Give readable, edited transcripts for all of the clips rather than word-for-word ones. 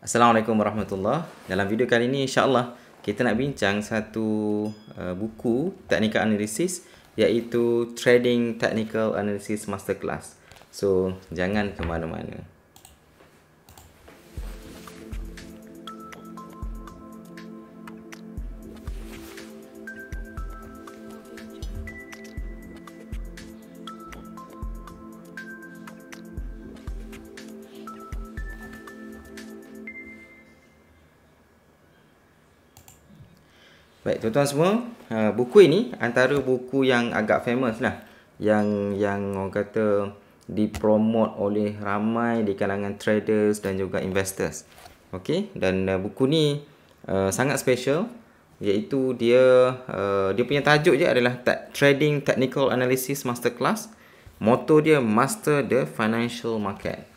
Assalamualaikum warahmatullahi. Dalam video kali ini insya-Allah kita nak bincang satu buku Technical Analysis, iaitu Trading Technical Analysis Masterclass. So, jangan ke mana-mana. Baik, tuan-tuan semua, buku ini antara buku yang agak famous lah, yang orang kata dipromot oleh ramai di kalangan traders dan juga investors. Okey, dan buku ni sangat special, iaitu dia punya tajuk je adalah Trading Technical Analysis Masterclass. Motto dia Master the Financial Market.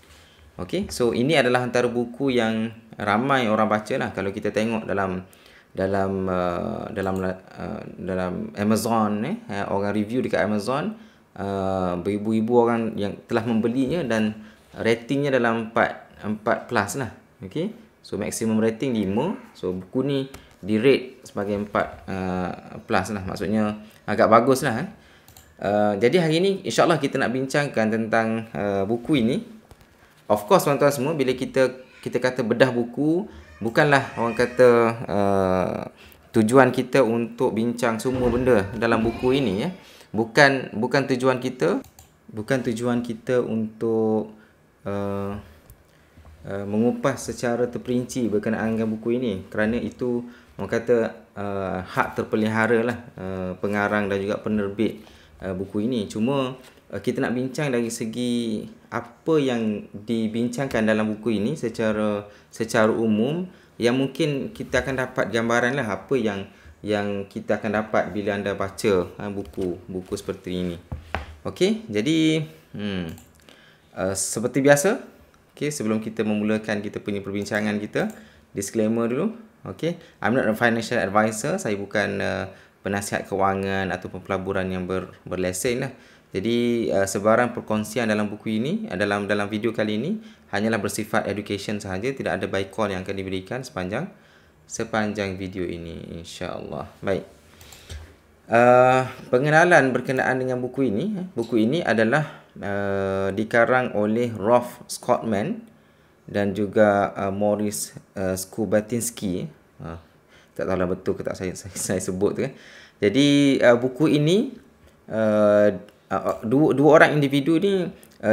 Okey, so ini adalah antara buku yang ramai orang baca lah. Kalau kita tengok dalam Amazon, orang review dekat Amazon, beribu-ribu orang yang telah membelinya dan ratingnya dalam 4 plus lah. Okay, so maximum rating 5. So buku ni di rate sebagai 4 plus lah, maksudnya agak bagus lah. Jadi hari ni insyaAllah kita nak bincangkan tentang buku ini. Of course tuan-tuan semua, bila kita kata bedah buku, bukanlah orang kata tujuan kita untuk bincang semua benda dalam buku ini, ya. Bukan tujuan kita untuk mengupas secara terperinci berkenaan dengan buku ini, kerana itu orang kata hak terpelihara lah pengarang dan juga penerbit buku ini. Cuma kita nak bincang dari segi apa yang dibincangkan dalam buku ini secara umum, yang mungkin kita akan dapat gambaran lah apa yang kita akan dapat bila anda baca buku seperti ini. Okey, jadi seperti biasa, okey, sebelum kita memulakan kita punya perbincangan kita, disclaimer dulu. Okey, I'm not a financial advisor, saya bukan penasihat kewangan ataupun pelaburan yang berlesen lah. Jadi sebarang perkongsian dalam buku ini, dalam video kali ini, hanyalah bersifat education sahaja, tidak ada buy call yang akan diberikan sepanjang video ini, insya-Allah. Baik. Pengenalan berkenaan dengan buku ini. Buku ini adalah dikarang oleh Rolf Scotman dan juga Morris Skubatinsky. Tak tahulah betul ke tak saya sebut tu kan. Jadi buku ini dua orang individu ni,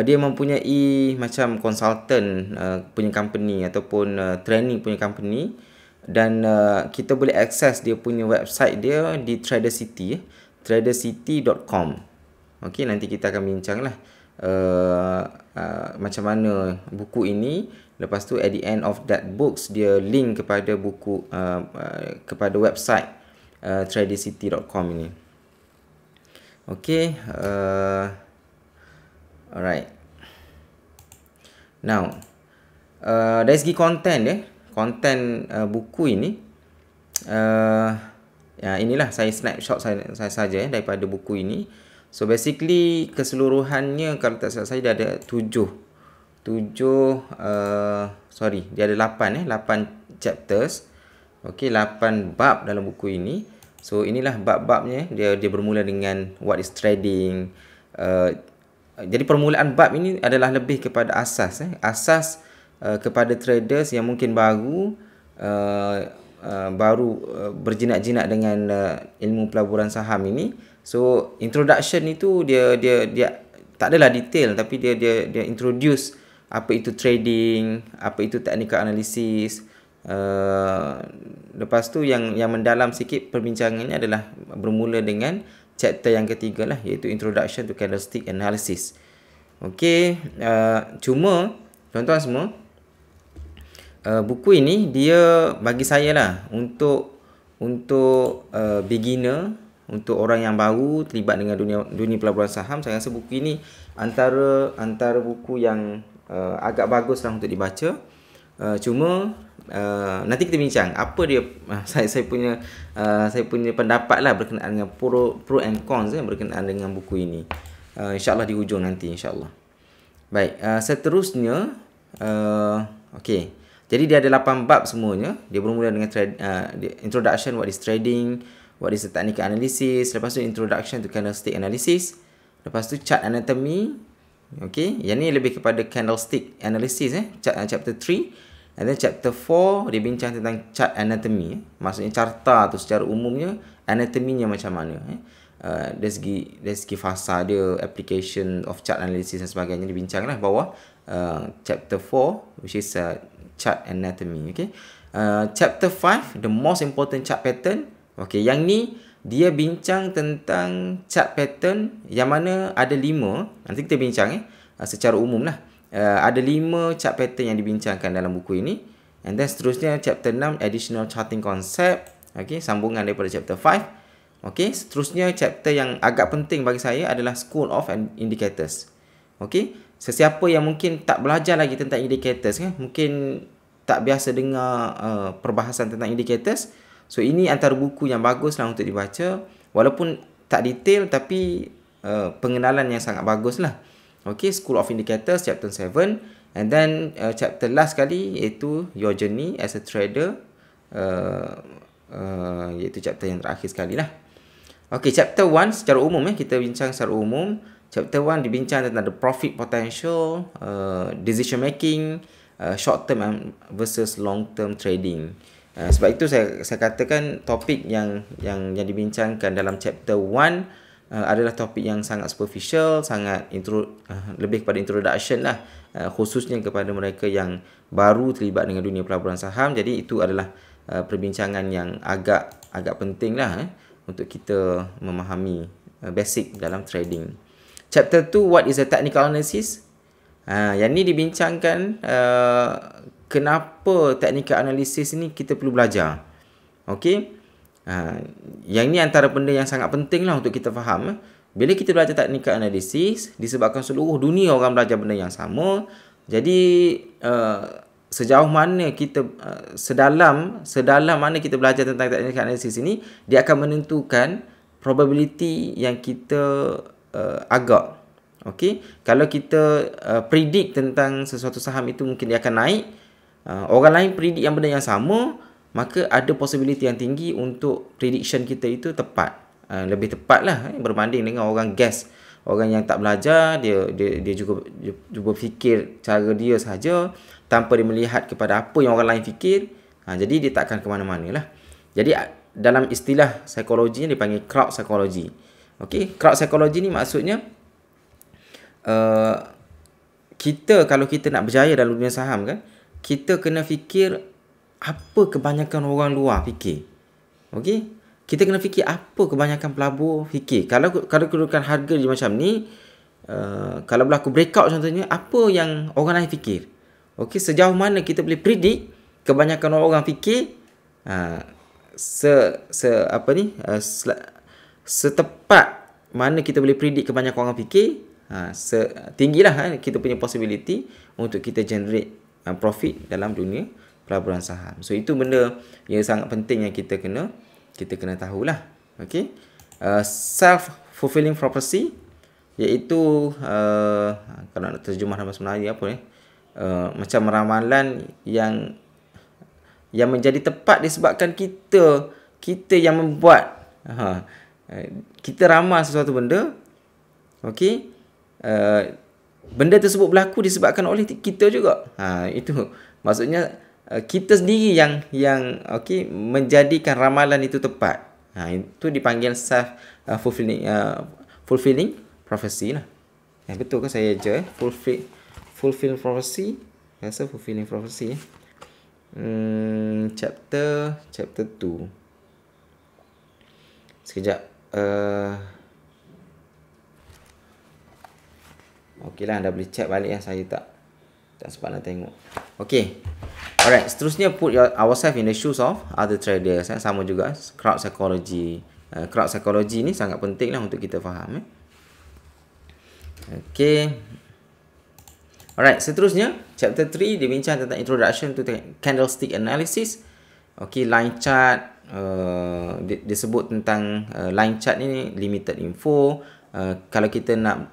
dia mempunyai macam consultant punya company ataupun training punya company, dan kita boleh akses dia punya website dia di Tradercity, tradercity.com. Okey, nanti kita akan bincang lah macam mana buku ini. Lepas tu at the end of that books, dia link kepada buku kepada website tradercity.com ini. Okay, alright. Now, dari segi konten buku ini, inilah saya snapshot saya saja daripada buku ini. So basically keseluruhannya, kalau tak salah saya, dia ada 8 chapters. Okay, 8 bab dalam buku ini. So inilah bab-babnya. Dia bermula dengan what is trading. Jadi permulaan bab ini adalah lebih kepada asas kepada traders yang mungkin baru berjinak-jinak dengan ilmu pelaburan saham ini. So introduction itu dia tak adalah detail, tapi dia introduce apa itu trading, apa itu technical analysis. Lepas tu yang mendalam sikit perbincangannya adalah bermula dengan chapter yang ketiga lah, iaitu Introduction to Candlestick Analysis. Okey, cuma tuan-tuan semua, buku ini dia bagi saya lah untuk beginner, untuk orang yang baru terlibat dengan dunia pelaburan saham. Saya rasa buku ini antara buku yang agak bagus lah untuk dibaca. Cuma nanti kita bincang apa dia saya punya pendapat lah berkenaan dengan pro and cons berkenaan dengan buku ini. InsyaAllah di hujung nanti, insyaAllah. Baik, seterusnya okey. Jadi dia ada 8 bab semuanya. Dia bermula dengan introduction, what is trading, what is the technical analysis, lepas tu introduction to candlestick analysis, lepas tu chart anatomy. Okay, yang ni lebih kepada candlestick analysis chapter 3. And then chapter 4 dia bincang tentang chart anatomy. Maksudnya carta tu secara umumnya, anatominya macam mana. Dari segi fasa dia, application of chart analysis dan sebagainya dibincang lah bawah chapter 4, which is chart anatomy. Okay, chapter 5, the most important chart pattern. Okay, yang ni dia bincang tentang chart pattern yang mana ada 5. Nanti kita bincang secara umum lah. Ada 5 chart pattern yang dibincangkan dalam buku ini. And then seterusnya chapter 6, additional charting concept. Okay, sambungan daripada chapter 5. Okay, seterusnya chapter yang agak penting bagi saya adalah school of indicators. Okay, sesiapa yang mungkin tak belajar lagi tentang indicators mungkin tak biasa dengar perbahasan tentang indicators. So ini antara buku yang bagus lah untuk dibaca. Walaupun tak detail tapi pengenalan yang sangat bagus lah. Okay, School of Indicators chapter 7. And then chapter last kali iaitu Your Journey as a Trader. Iaitu chapter yang terakhir sekali lah. Okay, chapter 1 secara umum kita bincang secara umum. Chapter 1 dibincang tentang the profit potential, decision making, short term versus long term trading. Sebab itu saya katakan topik yang dibincangkan dalam chapter 1 adalah topik yang sangat superficial, sangat lebih kepada introduction lah, khususnya kepada mereka yang baru terlibat dengan dunia pelaburan saham. Jadi itu adalah perbincangan yang agak penting lah untuk kita memahami basic dalam trading. Chapter 2, what is a technical analysis? Yang ni dibincangkan kenapa technical analysis ni kita perlu belajar. Okey. Yang ni antara benda yang sangat penting lah untuk kita faham. Bila kita belajar technical analysis, disebabkan seluruh dunia orang belajar benda yang sama. Jadi sejauh mana kita sedalam mana kita belajar tentang technical analysis ini, dia akan menentukan probability yang kita agak. Okey, kalau kita predict tentang sesuatu saham itu mungkin dia akan naik. Orang lain predict yang benda yang sama, maka ada possibility yang tinggi untuk prediction kita itu tepat. Lebih tepat lah berbanding dengan orang guess. Orang yang tak belajar, dia juga fikir cara dia sahaja tanpa dia melihat kepada apa yang orang lain fikir. Jadi dia tak akan ke mana-mana lah. Jadi dalam istilah psikologi ni dipanggil crowd psychology. Okey, crowd psychology ni maksudnya kalau kita nak berjaya dalam dunia saham kita kena fikir apa kebanyakan orang luar fikir. Okey, kita kena fikir apa kebanyakan pelabur fikir. Kalau kedudukan harga dia macam ni, kalau berlaku breakout contohnya, apa yang orang lain fikir. Okey, sejauh mana kita boleh predict kebanyakan orang fikir, setepat mana kita boleh predict kebanyakan orang fikir, tinggilah kita punya possibility untuk kita generate profit dalam dunia pelaburan saham. So itu benda yang sangat penting yang kita kena tahulah. Okey, self fulfilling prophecy, iaitu kalau nak terjemah dalam bahasa Melayu apa macam ramalan yang menjadi tepat disebabkan kita yang membuat, kita ramal sesuatu benda. Okey, benda tersebut berlaku disebabkan oleh kita juga. Itu maksudnya kita sendiri yang okey menjadikan ramalan itu tepat. Itu dipanggil self fulfilling prophecy lah. Betul ke saya je fulfill prophecy? Rasa fulfilling prophecy chapter 2. Sekejap. Okeylah, anda boleh check balik saya tak sempat nak tengok. Okey. Alright, seterusnya put ourselves in the shoes of other traders. Sama juga crowd psychology. Crowd psychology ni sangat penting lah untuk kita faham. Okey. Alright, seterusnya chapter 3 dia bincang tentang introduction to candlestick analysis. Okey, line chart, disebut tentang line chart ni limited info. Kalau kita nak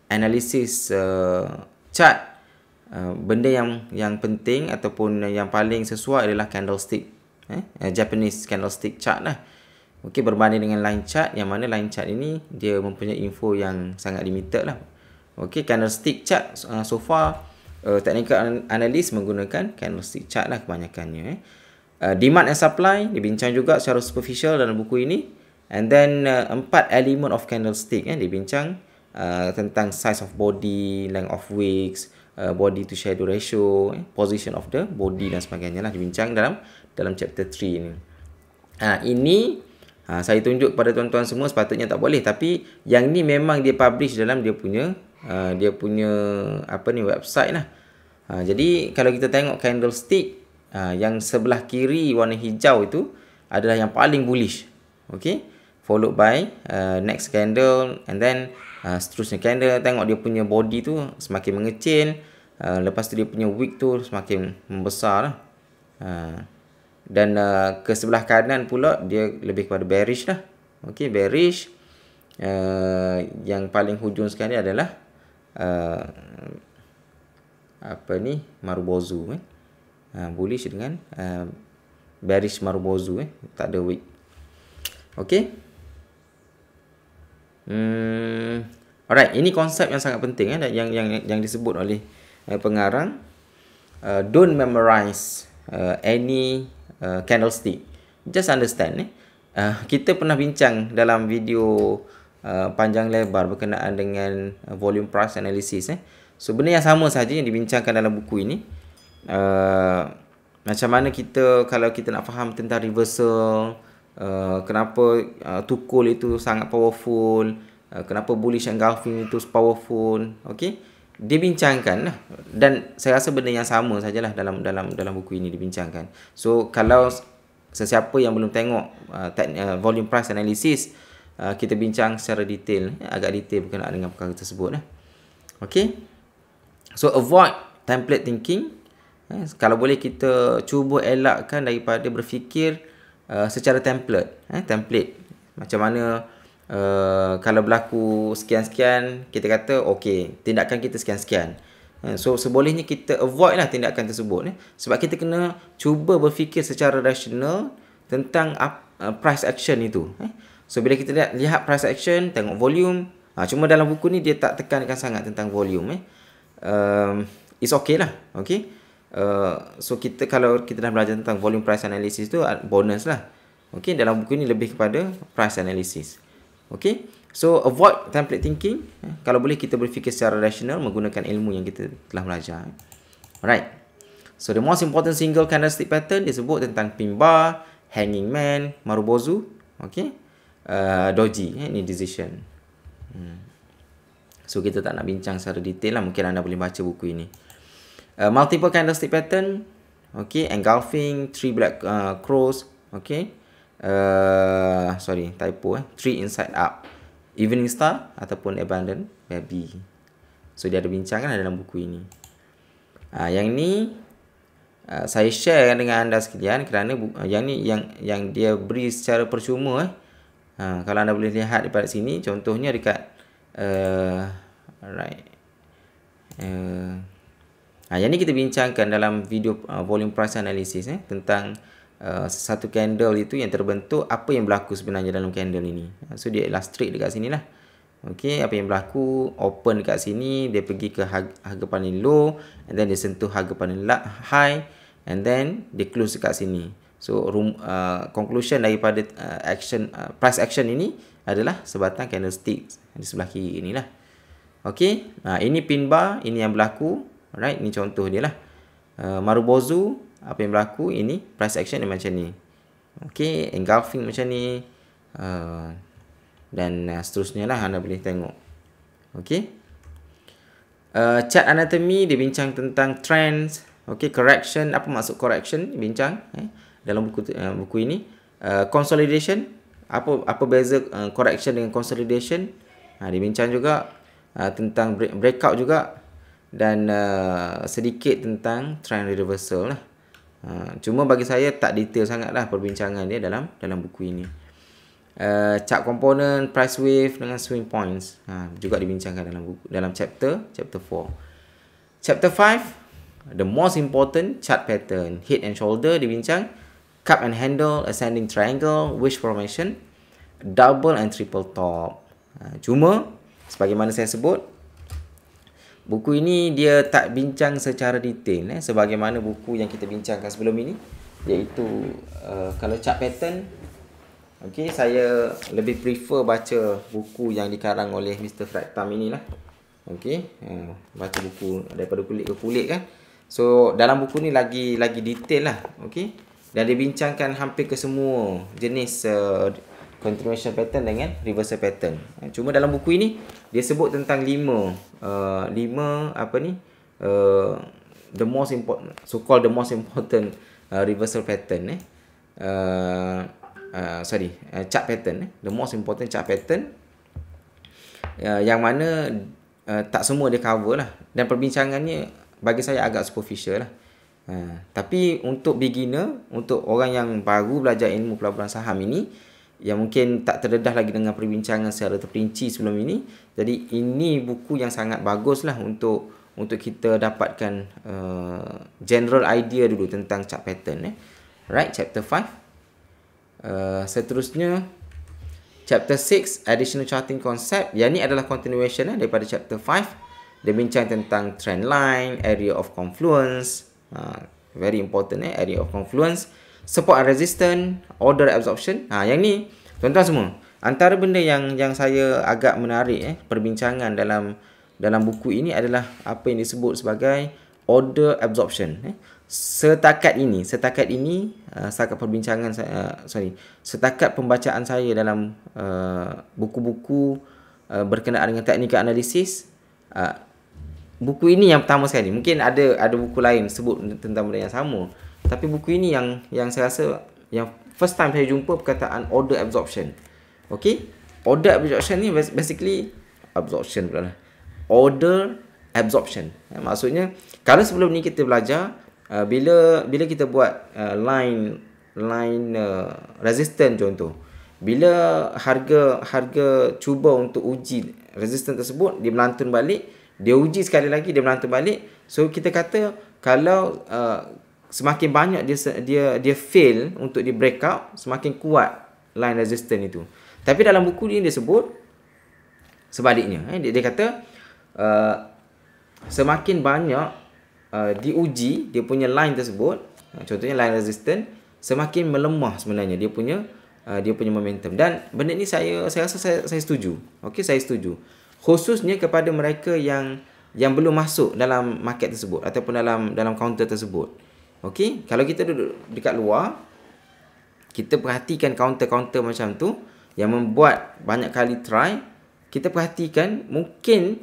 analisis chart, benda yang penting ataupun yang paling sesuai adalah candlestick, Japanese candlestick chart lah. Okey, berbanding dengan line chart, yang mana line chart ini dia mempunyai info yang sangat limited lah. Okey, candlestick chart so far technical analyst menggunakan candlestick chart lah kebanyakannya. Demand and supply dibincang juga secara superficial dalam buku ini. And then 4 element of candlestick dibincang tentang size of body, length of wicks, body to shadow ratio, position of the body dan sebagainya lah dibincang dalam chapter 3 ni. Ini saya tunjuk kepada tuan-tuan semua, sepatutnya tak boleh, tapi yang ni memang dia publish dalam dia punya website lah. Jadi kalau kita tengok candlestick yang sebelah kiri warna hijau itu adalah yang paling bullish. Okay, followed by next candle, and then seterusnya candle. Tengok dia punya body tu semakin mengecil, lepas tu dia punya wick tu semakin membesar lah. Dan ke sebelah kanan pula dia lebih kepada bearish lah. Okay, bearish. Yang paling hujung sekali adalah Marubozu, bullish dengan bearish Marubozu, tak ada wick. Okay. Alright, ini konsep yang sangat penting yang disebut oleh pengarang. Don't memorize any candlestick, just understand. Kita pernah bincang dalam video panjang lebar berkenaan dengan volume price analysis. So benda yang sama saja yang dibincangkan dalam buku ini. Macam mana kalau kita nak faham tentang reversal, kenapa tukul itu sangat powerful, kenapa bullish engulfing itu powerful. Okay, dibincangkan lah. Dan saya rasa benda yang sama sajalah dalam buku ini dibincangkan. So kalau sesiapa yang belum tengok volume price analysis, kita bincang secara detail, agak detail berkenaan dengan perkara tersebut. Okay, so avoid template thinking. Kalau boleh kita cuba elakkan daripada berfikir secara template. Macam mana kalau berlaku sekian-sekian, kita kata okey, tindakan kita sekian-sekian. So sebolehnya kita avoid lah tindakan tersebut. Sebab kita kena cuba berfikir secara rasional tentang price action itu. So bila kita lihat price action, tengok volume. Cuma dalam buku ni dia tak tekankan sangat tentang volume. It's okay lah. Okay. So kalau kita dah belajar tentang volume price analysis tu bonus lah. Okay, dalam buku ini lebih kepada price analysis. Okay, so avoid template thinking. Kalau boleh kita berfikir secara rasional menggunakan ilmu yang kita telah belajar. Alright, so the most important single candlestick pattern disebut tentang pin bar, hanging man, Marubozu. Okay, doji, ini decision. So kita tak nak bincang secara detail lah, mungkin anda boleh baca buku ini. Multiple candlestick pattern, okay, engulfing, 3 black crows, okay, sorry, typo, 3 inside up, evening star ataupun abandoned baby. So dia ada bincangkan dalam buku ini. Yang ni saya share dengan anda sekalian kerana yang ni yang dia beri secara percuma. Kalau anda boleh lihat daripada sini, contohnya dekat alright. Yang ni kita bincangkan dalam video volume price analysis tentang satu candle itu yang terbentuk, apa yang berlaku sebenarnya dalam candle ini. So dia illustrate dekat sini lah. Okay, apa yang berlaku, open dekat sini, dia pergi ke harga paling low, and then dia sentuh harga paling high, and then dia close dekat sini. So conclusion daripada price action ini adalah sebatang candlestick di sebelah kiri inilah. Okay, ini pin bar, ini yang berlaku. Alright, ini contoh dia lah. Marubozu, apa yang berlaku, ini price action dia macam ni. Okay, engulfing macam ni. Dan seterusnya lah anda boleh tengok. Okay. Chart anatomy dia bincang tentang trends. Okay, correction, apa maksud correction bincang dalam buku ini. Consolidation, apa beza correction dengan consolidation. Dia bincang juga tentang breakout juga. Dan sedikit tentang trend reversal lah. Cuma bagi saya tak detail sangat lah perbincangan dia dalam buku ini. Chart component, price wave dengan swing points juga dibincangkan dalam chapter 4. Chapter 5, the most important chart pattern. Head and shoulder dibincang. Cup and handle, ascending triangle, wedge formation, double and triple top. Cuma, sebagaimana saya sebut, buku ini dia tak bincang secara detail sebagaimana buku yang kita bincangkan sebelum ini, iaitu kalau chart pattern, okey, saya lebih prefer baca buku yang dikarang oleh Mr. Fred Tam inilah. Okey, baca buku daripada kulit ke kulit kan. So dalam buku ni lagi detail lah, okey. Dan dia bincangkan hampir ke semua jenis continuation pattern dengan reversal pattern. Cuma dalam buku ini dia sebut tentang 5 the most important, so called the most important reversal pattern chart pattern, the most important chart pattern, yang mana tak semua dia cover lah, dan perbincangannya bagi saya agak superficial lah. Tapi untuk beginner, untuk orang yang baru belajar ilmu pelaburan saham ini, yang mungkin tak terdedah lagi dengan perbincangan secara terperinci sebelum ini, jadi ini buku yang sangat bagus lah untuk kita dapatkan general idea dulu tentang chart pattern. Right, chapter 5. Seterusnya chapter 6, additional charting concept. Yang ni adalah continuation daripada chapter 5. Dia bincang tentang trend line, area of confluence, very important area of confluence, support and resistance, order absorption. Yang ni tuan-tuan semua, antara benda yang saya agak menarik perbincangan dalam buku ini adalah apa yang disebut sebagai order absorption. Setakat pembacaan saya dalam buku-buku berkenaan dengan teknikal analisis, buku ini yang pertama sekali. Mungkin ada buku lain sebut tentang benda yang sama, tapi buku ini yang saya rasa yang first time saya jumpa perkataan order absorption. Okey, order absorption ni basically order absorption. Maksudnya kalau sebelum ni kita belajar bila kita buat line resistance contoh, bila harga cuba untuk uji resistance tersebut, dia melantun balik, dia uji sekali lagi, dia melantun balik. So kita kata kalau semakin banyak dia fail untuk di breakout, semakin kuat line resistance itu. Tapi dalam buku ni dia sebut sebaliknya. Dia kata semakin banyak diuji dia punya line tersebut, contohnya line resistance, semakin melemah sebenarnya dia punya momentum. Dan benda ni saya rasa saya setuju. Okey, saya setuju. Khususnya kepada mereka yang belum masuk dalam market tersebut ataupun dalam counter tersebut. Okey, kalau kita duduk dekat luar, kita perhatikan counter-counter macam tu yang membuat banyak kali try, kita perhatikan mungkin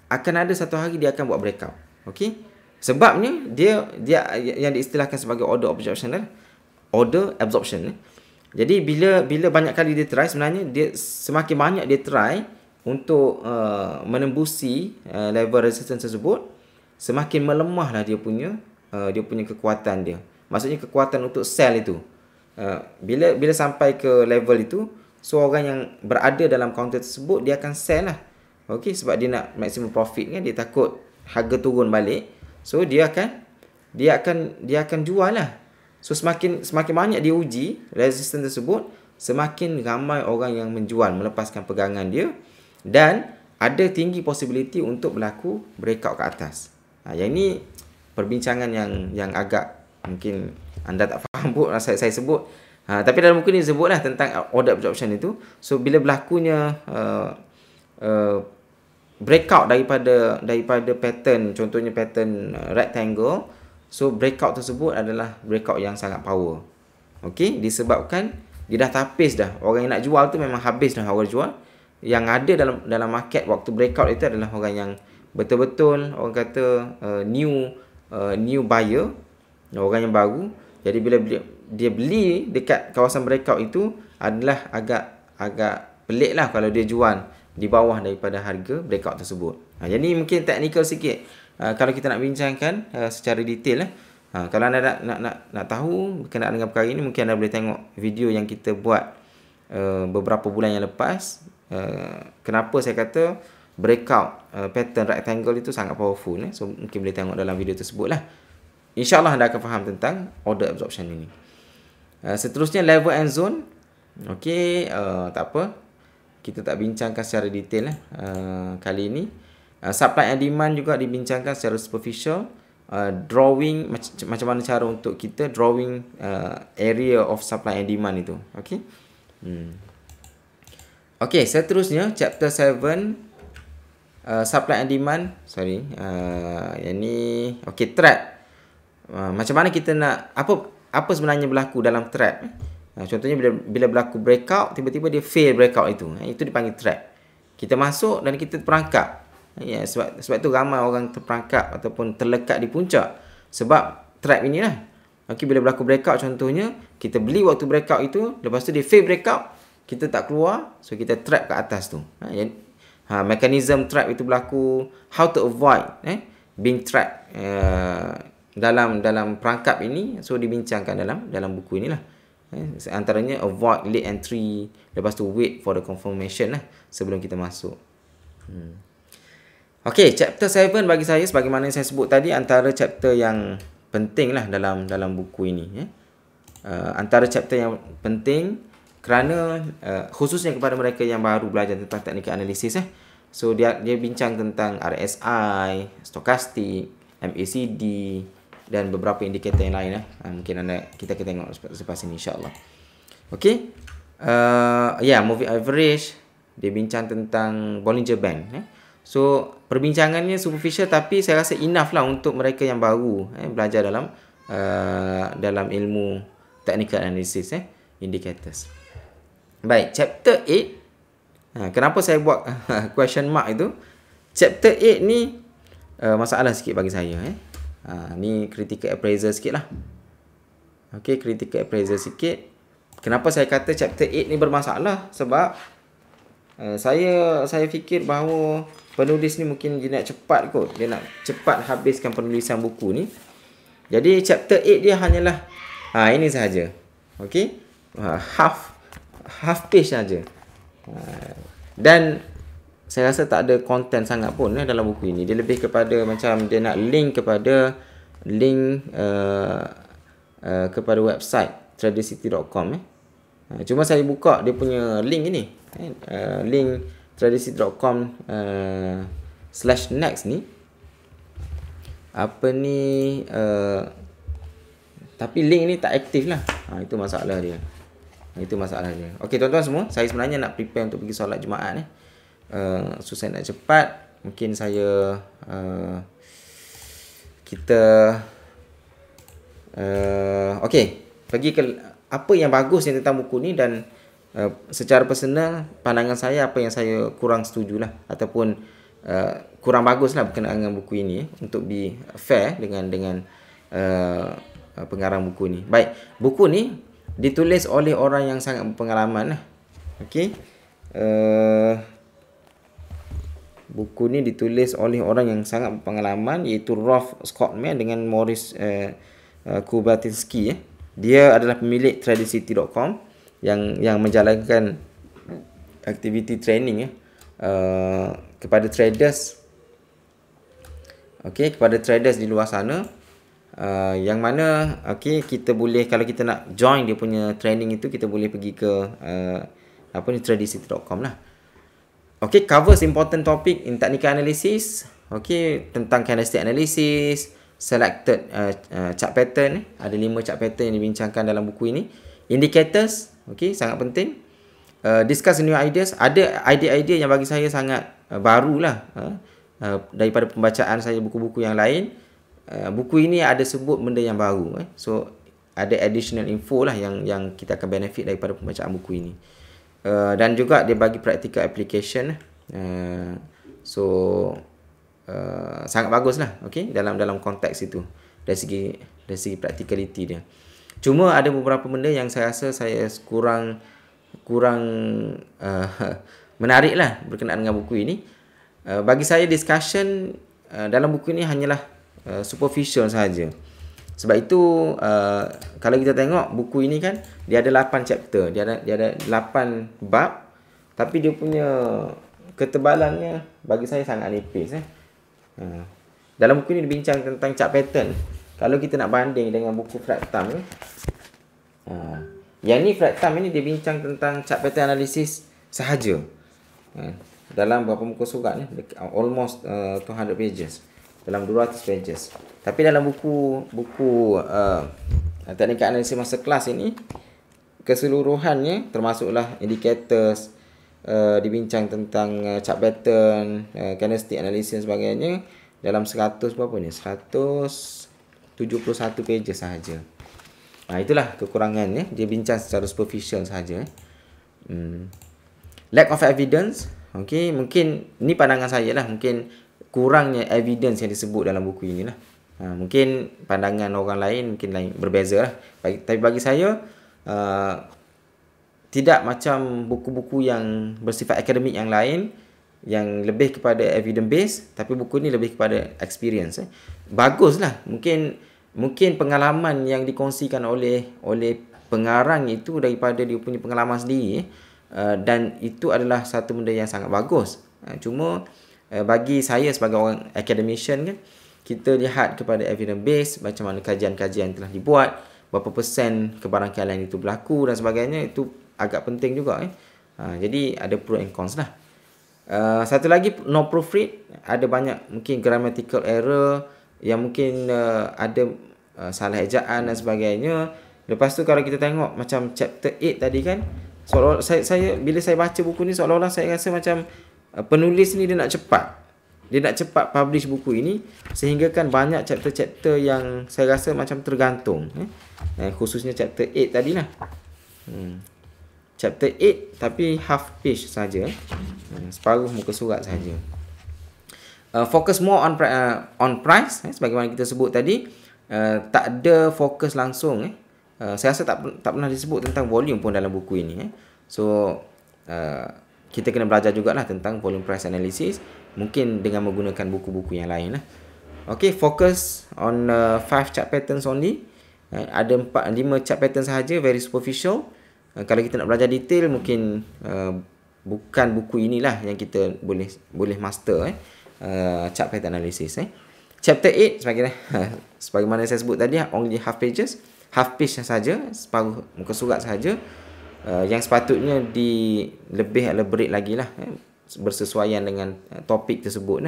akan ada satu hari dia akan buat breakout. Okey, sebabnya dia yang diistilahkan sebagai order absorption. Jadi bila banyak kali dia try, sebenarnya dia semakin banyak dia try untuk menembusi level resistance tersebut, semakin melemahlah dia punya kekuatan dia. Maksudnya kekuatan untuk sell itu. Bila sampai ke level itu, so orang yang berada dalam counter tersebut dia akan sell lah. Okey, sebab dia nak maximum profit kan, dia takut harga turun balik. So dia akan jual lah. So semakin banyak dia uji resistance tersebut, semakin ramai orang yang menjual, melepaskan pegangan dia, dan ada tinggi possibility untuk berlaku breakout ke atas. Yang ini perbincangan yang agak mungkin anda tak faham pun saya sebut. Tapi dalam buku ni sebutlah tentang order absorption itu. So bila berlakunya breakout daripada pattern, contohnya pattern rectangle, so breakout tersebut adalah breakout yang sangat power. Okey, disebabkan dia dah tapis dah. Orang yang nak jual tu memang habis dah orang jual. Yang ada dalam market waktu breakout itu adalah orang yang betul-betul orang kata new buyer, orang yang baru. Jadi bila dia beli dekat kawasan breakout itu adalah agak pelik lah kalau dia jual di bawah daripada harga breakout tersebut. Jadi mungkin teknikal sikit kalau kita nak bincangkan secara detail. Kalau anda nak tahu berkenaan dengan perkara ini, mungkin anda boleh tengok video yang kita buat beberapa bulan yang lepas. Kenapa saya kata breakout pattern rectangle itu sangat powerful. So mungkin boleh tengok dalam video tersebut lah. InsyaAllah anda akan faham tentang order absorption ini. Seterusnya level and zone. Okey, tak apa. Kita tak bincangkan secara detail lah kali ini. Supply and demand juga dibincangkan secara superficial. Drawing, macam mana cara untuk kita drawing area of supply and demand itu. Okey. Okey, seterusnya chapter 7 supply and demand. Sorry. Yang ni okey, trap. Macam mana kita nak apa sebenarnya berlaku dalam trap. Contohnya bila berlaku breakout, tiba-tiba dia fail breakout itu. Itu dipanggil trap. Kita masuk dan kita terperangkap. Ya, sebab tu ramai orang terperangkap ataupun terlekat di puncak sebab trap inilah. Okey, bila berlaku breakout contohnya, kita beli waktu breakout itu, lepas tu dia fail breakout, kita tak keluar, so kita trap ke atas tu. Mekanisme trap itu berlaku, how to avoid being trapped dalam perangkap ini, so dibincangkan dalam buku inilah. Antaranya avoid late entry, lepas tu wait for the confirmation lah sebelum kita masuk. Okey, chapter 7 bagi saya sebagaimana yang saya sebut tadi antara chapter yang penting lah dalam buku ini. Antara chapter yang penting kerana khususnya kepada mereka yang baru belajar tentang teknikal analisis. So dia bincang tentang RSI, stokastik, MACD dan beberapa indikator yang lain. Mungkin kita akan tengok selepas ini insya-Allah. Okey. Moving average, dia bincang tentang Bollinger Band. So perbincangannya superficial tapi saya rasa enough lah untuk mereka yang baru belajar dalam ilmu technical analysis indicators. Baik, chapter 8. Kenapa saya buat question mark itu? Chapter 8 ni masalah sikit bagi saya. Ni critical appraisal sikit lah. Okey, critical appraisal sikit. Kenapa saya kata chapter 8 ni bermasalah? Sebab saya fikir bahawa penulis ni mungkin dia nak cepat kot. Dia nak cepat habiskan penulisan buku ni. Jadi chapter 8 dia hanyalah ini sahaja. Okey? Half page saja. Dan saya rasa tak ada content sangat pun dalam buku ini. Dia lebih kepada macam dia nak link kepada kepada website tradercity.com. Cuma saya buka dia punya link ini. Link tradercity.com /next ni. Apa ni tapi link ni tak aktif lah. Itu masalah dia. Okey tuan-tuan semua, saya sebenarnya nak prepare untuk pergi solat Jumaat ni. So saya nak cepat. Mungkin saya okey, pergi ke apa yang bagus tentang buku ni dan secara personal pandangan saya apa yang saya kurang setujulah ataupun kurang baguslah berkenaan dengan buku ini untuk be fair dengan pengarang buku ni. Baik, buku ni ditulis oleh orang yang sangat berpengalaman lah. Okey. Buku ni ditulis oleh orang yang sangat berpengalaman iaitu Rolf Scottman dengan Maurice Kubatinski. Dia adalah pemilik tradercity.com yang menjalankan aktiviti training kepada traders. Okey, kepada traders di luar sana. Yang mana kita boleh, kalau kita nak join dia punya training itu, kita boleh pergi ke tradercity.com lah. Okey, covers important topic in technical analysis. Okey, tentang candlestick analysis, selected chart pattern. Ada 5 chart pattern yang dibincangkan dalam buku ini. Indicators, okey, sangat penting. Discuss new ideas. Ada idea-idea yang bagi saya sangat barulah daripada pembacaan saya buku-buku yang lain. Buku ini ada sebut benda yang baru. So ada additional info lah yang kita akan benefit daripada pembacaan buku ini. Dan juga dia bagi practical application. Sangat bagus lah, okay, dalam konteks itu dari segi practicality dia. Cuma ada beberapa benda yang saya rasa saya kurang menarik lah berkenaan dengan buku ini. Bagi saya discussion dalam buku ini hanyalah superficial sahaja. Sebab itu kalau kita tengok buku ini kan dia ada 8 chapter, dia ada 8 bab, tapi dia punya ketebalannya bagi saya sangat nipis. Dalam buku ni dibincang tentang chart pattern. Kalau kita nak banding dengan buku Fred Thumb ni, yang ni Fred Thumb ni dia bincang tentang chart pattern analysis sahaja. Dalam berapa muka surat ni? Almost 200 pages. Dalam 200 pages. Tapi dalam buku teknik analisis masterclass ini, keseluruhannya termasuklah indicators, dibincang tentang chart pattern, candlestick analysis dan sebagainya dalam 100 berapa ni? 171 pages sahaja. Itulah kekurangannya. Dia bincang secara superficial sahaja. Lack of evidence. Okey, mungkin ni pandangan saya lah. Mungkin kurangnya evidence yang disebut dalam buku ini lah. Mungkin pandangan orang lain mungkin lain, berbeza lah. Tapi bagi saya, tidak macam buku-buku yang bersifat akademik yang lain, yang lebih kepada evidence based, tapi buku ni lebih kepada experience. Baguslah. Mungkin pengalaman yang dikongsikan oleh pengarang itu daripada dia punya pengalaman sendiri, dan itu adalah satu benda yang sangat bagus. Cuma bagi saya sebagai orang academician kan, kita lihat kepada evidence based, macam mana kajian-kajian telah dibuat, berapa persen kebarangkalian itu berlaku dan sebagainya, itu agak penting juga. Jadi ada pro and cons lah. Satu lagi, no proofread. Ada banyak mungkin grammatical error, yang mungkin ada salah ejaan dan sebagainya. Lepas tu kalau kita tengok macam chapter 8 tadi kan, seolah saya bila saya baca buku ni, seolah-olah saya rasa macam penulis ni dia nak cepat publish buku ini, sehingga kan banyak chapter-chapter yang saya rasa macam tergantung, khususnya chapter 8 tadi lah. Chapter 8 tapi half page saja, separuh muka surat saja. Focus more on price, sebagaimana kita sebut tadi. Tak ada fokus langsung. Saya rasa tak pernah disebut tentang volume pun dalam buku ini. So kita kena belajar jugalah tentang volume price analysis, mungkin dengan menggunakan buku-buku yang lain lah. Okay, focus on 5 chart patterns only. Ada 5 chart pattern sahaja, very superficial. Kalau kita nak belajar detail, mungkin bukan buku inilah yang kita boleh master chart pattern analysis. Chapter 8 sebagaimana saya sebut tadi, only half page saja, separuh muka surat sahaja, yang sepatutnya lebih elaborate lagi lah, bersesuaian dengan topik tersebut.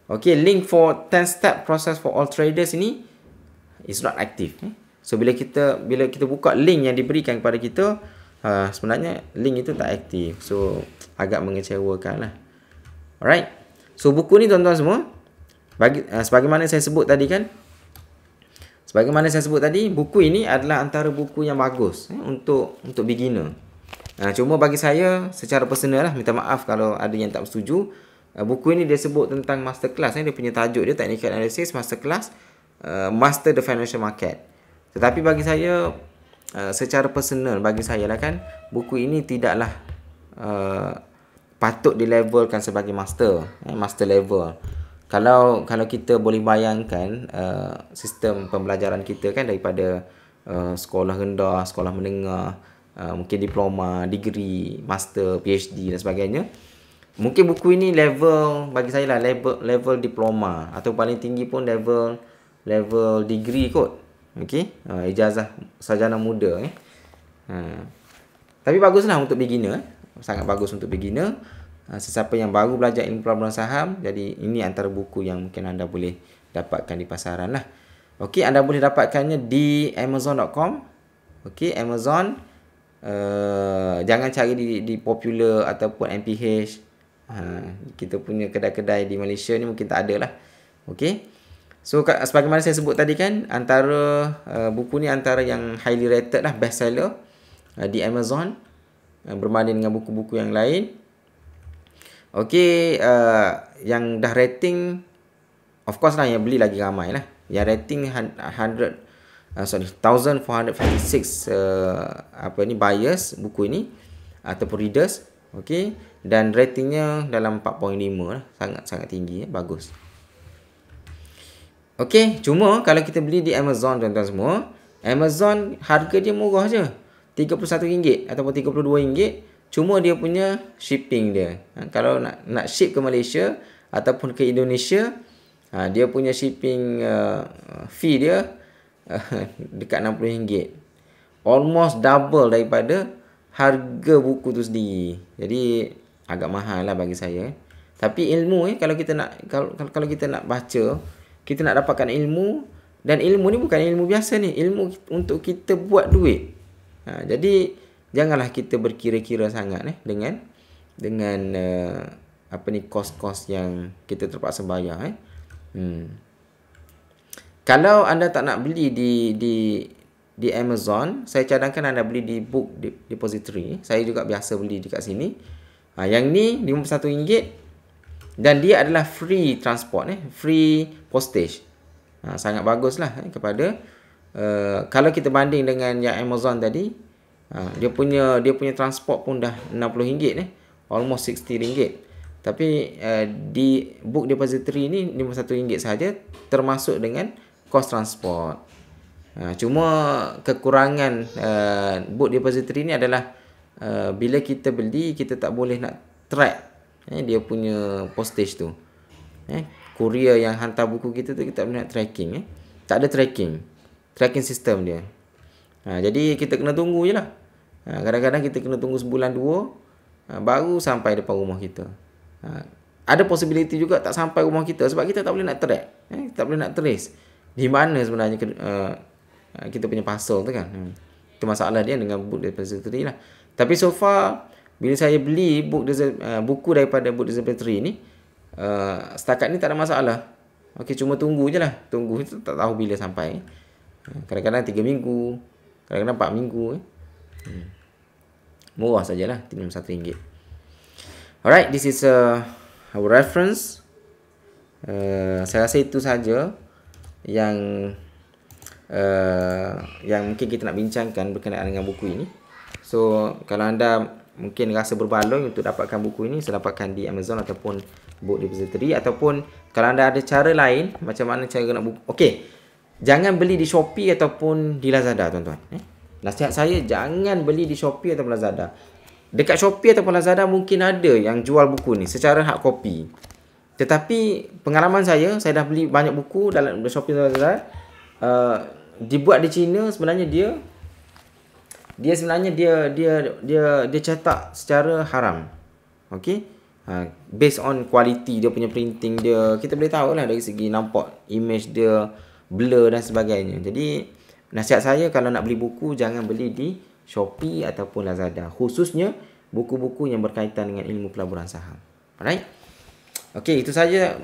Okay, link for 10 step process for all traders ini is not active. So bila kita buka link yang diberikan kepada kita, sebenarnya link itu tak aktif. So agak mengecewakan lah. Alright. So buku ni tuan-tuan semua, sebagaimana saya sebut tadi kan, buku ini adalah antara buku yang bagus untuk beginner. Cuma bagi saya secara personal lah, minta maaf kalau ada yang tak setuju. Buku ini dia sebut tentang masterclass, dia punya tajuk dia Technical Analysis Masterclass, Master the Financial Market. Tetapi bagi saya, secara personal bagi saya lah kan, buku ini tidaklah patut dilevelkan sebagai master level. Kalau kita boleh bayangkan sistem pembelajaran kita kan, daripada sekolah rendah, sekolah menengah, mungkin diploma, degree, master, PhD dan sebagainya. Mungkin buku ini level bagi saya lah level diploma, atau paling tinggi pun level degree kot. Okey, ijazah sarjana muda. Tapi baguslah untuk beginner. Sangat bagus untuk beginner. Sesiapa yang baru belajar ilmu pelaburan saham. Jadi ini antara buku yang mungkin anda boleh dapatkan di pasaran lah. Okey, anda boleh dapatkannya di Amazon.com. Okey, Amazon. Jangan cari di Popular ataupun MPH. Kita punya kedai-kedai di Malaysia ni mungkin tak ada lah. Okey. So sebagaimana saya sebut tadi kan, antara buku ni antara yang highly rated lah, best seller di Amazon, berbanding dengan buku-buku yang lain. Okey, yang dah rating, of course lah yang beli lagi ramai lah. Yang rating 1456 buyers buku ini ataupun readers. Okey, dan ratingnya dalam 4.5 lah, sangat tinggi, bagus. Okey, cuma kalau kita beli di Amazon tuan-tuan semua, Amazon harga dia murah je. RM31 ataupun RM32. cuma dia punya shipping dia. Kalau nak ship ke Malaysia ataupun ke Indonesia, dia punya shipping fee dia dekat RM60. Almost double daripada harga buku tu sendiri. Jadi agak mahal lah bagi saya. Tapi ilmu kalau kita nak baca, kita nak dapatkan ilmu, dan ilmu ni bukan ilmu biasa ni, ilmu untuk kita buat duit. Jadi janganlah kita berkira-kira sangat dengan kos-kos yang kita terpaksa bayar. Kalau anda tak nak beli di Amazon, saya cadangkan anda beli di Book Depository. Saya juga biasa beli dekat sini. Yang ni RM51 dan dia adalah free transport, free postage. Sangat baguslah kepada kalau kita banding dengan yang Amazon tadi, dia punya transport pun dah RM60, almost RM60. Tapi di Book Depository ni RM51 saja, termasuk dengan kos transport. Cuma kekurangan Book Depository ni adalah bila kita beli, kita tak boleh nak track dia punya postage tu. Courier yang hantar buku kita tu, kita tak boleh nak tracking. Tak ada tracking system dia. Jadi kita kena tunggu je lah. Kadang-kadang kita kena tunggu sebulan 2 baru sampai depan rumah kita. Ada possibility juga tak sampai rumah kita sebab kita tak boleh nak track, tak boleh nak trace di mana sebenarnya kita punya parcel tu kan. Itu masalah dia dengan Book Depository lah. Tapi so far bila saya beli buku daripada Book Depository ni, setakat ni tak ada masalah. Okey, cuma tunggu je lah. Tunggu itu tak tahu bila sampai. Kadang-kadang 3 minggu, kadang-kadang 4 minggu. Murah sajalah, RM51. Alright, this is our reference. Saya rasa itu saja yang mungkin kita nak bincangkan berkenaan dengan buku ini. So kalau anda mungkin rasa berbaloi untuk dapatkan buku ini, saya dapatkan di Amazon ataupun Book Depository, ataupun kalau anda ada cara lain macam mana cara nak buku. Okey, jangan beli di Shopee ataupun di Lazada, tuan-tuan. Nasihat saya, jangan beli di Shopee ataupun Lazada. Dekat Shopee ataupun Lazada mungkin ada yang jual buku ni secara hard copy. Tetapi pengalaman saya dah beli banyak buku dalam Shopee dan Lazada, dibuat di China, sebenarnya dia cetak secara haram. Okey, based on quality dia punya printing dia, kita boleh tahu lah dari segi nampak image dia blur dan sebagainya. Jadi nasihat saya, kalau nak beli buku, jangan beli di Shopee ataupun Lazada, khususnya buku-buku yang berkaitan dengan ilmu pelaburan saham. Alright, okey, itu saja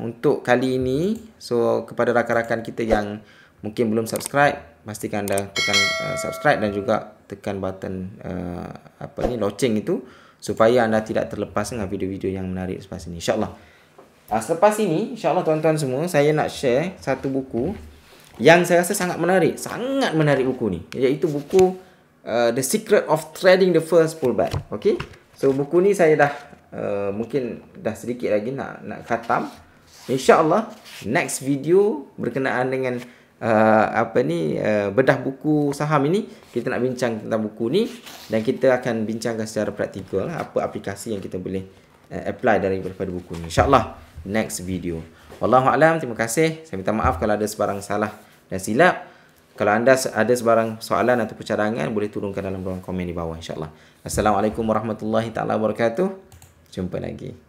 untuk kali ini. So kepada rakan-rakan kita yang mungkin belum subscribe, pastikan anda tekan subscribe dan juga tekan button loceng itu, supaya anda tidak terlepas dengan video-video yang menarik selepas ini, insyaAllah. Selepas ini, insyaAllah tuan-tuan semua, saya nak share satu buku yang saya rasa sangat menarik buku ni, iaitu buku The Secret of Trading the First Pullback. Okay, so buku ni saya dah mungkin dah sedikit lagi nak khatam. InsyaAllah next video berkenaan dengan bedah buku saham ini, kita nak bincang tentang buku ni, dan kita akan bincangkan secara praktikal apa aplikasi yang kita boleh apply daripada buku ni, insyaAllah next video. Wallahualam, terima kasih. Saya minta maaf kalau ada sebarang salah dan silap. Kalau anda ada sebarang soalan atau cadangan, boleh turunkan dalam ruang komen di bawah, insyaAllah. Assalamualaikum warahmatullahi taala wabarakatuh. Jumpa lagi.